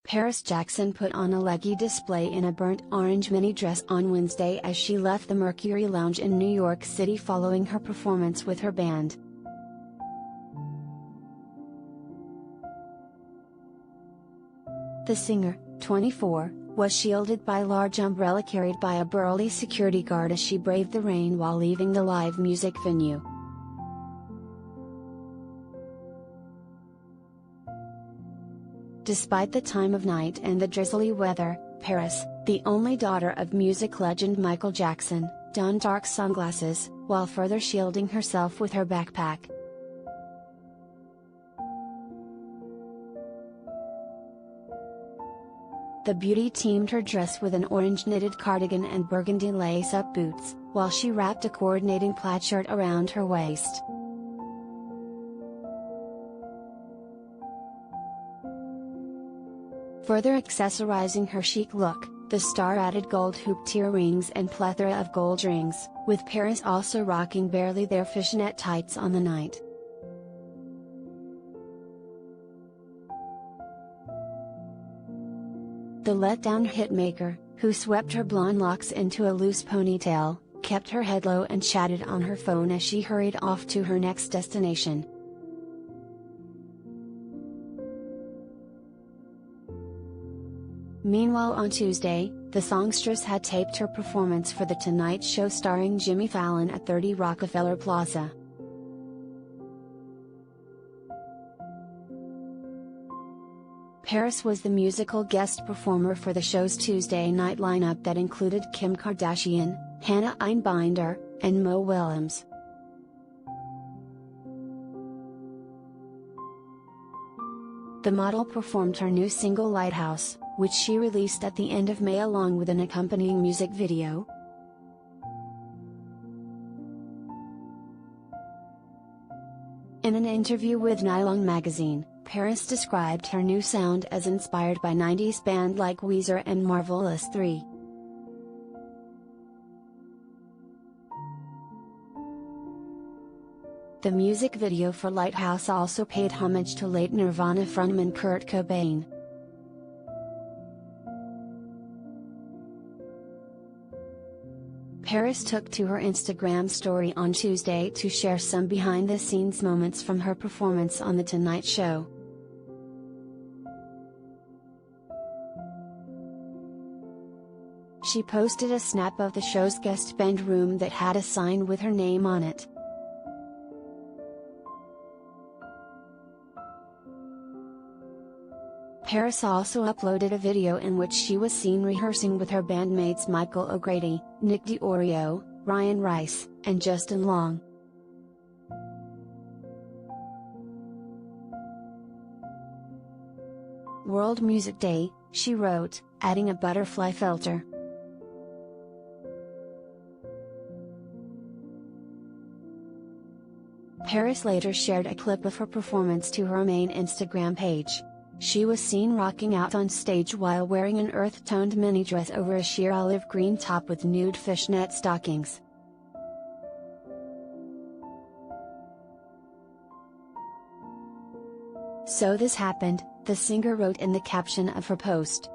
Paris Jackson put on a leggy display in a burnt orange mini dress on Wednesday as she left the Mercury Lounge in New York City following her performance with her band. The singer, 24, was shielded by a large umbrella carried by a burly security guard as she braved the rain while leaving the live music venue. Despite the time of night and the drizzly weather, Paris, the only daughter of music legend Michael Jackson, donned dark sunglasses, while further shielding herself with her backpack. The beauty teamed her dress with an orange knitted cardigan and burgundy lace-up boots, while she wrapped a coordinating plaid shirt around her waist. Further accessorizing her chic look, the star added gold hooped earrings and plethora of gold rings, with Paris also rocking barely their fishnet tights on the night. The letdown hitmaker, who swept her blonde locks into a loose ponytail, kept her head low and chatted on her phone as she hurried off to her next destination. Meanwhile, on Tuesday, the songstress had taped her performance for The Tonight Show starring Jimmy Fallon at 30 Rockefeller Plaza. Paris was the musical guest performer for the show's Tuesday night lineup that included Kim Kardashian, Hannah Einbinder, and Mo Willems. The model performed her new single Lighthouse, which she released at the end of May along with an accompanying music video. In an interview with Nylon magazine, Paris described her new sound as inspired by 90s bands like Weezer and Marvelous 3. The music video for Lighthouse also paid homage to late Nirvana frontman Kurt Cobain. Paris took to her Instagram story on Tuesday to share some behind-the-scenes moments from her performance on The Tonight Show. She posted a snap of the show's guest band room that had a sign with her name on it. Paris also uploaded a video in which she was seen rehearsing with her bandmates Michael O'Grady, Nick DiOrio, Ryan Rice, and Justin Long. World Music Day, she wrote, adding a butterfly filter. Paris later shared a clip of her performance to her main Instagram page. She was seen rocking out on stage while wearing an earth-toned mini dress over a sheer olive green top with nude fishnet stockings. "So this happened," the singer wrote in the caption of her post.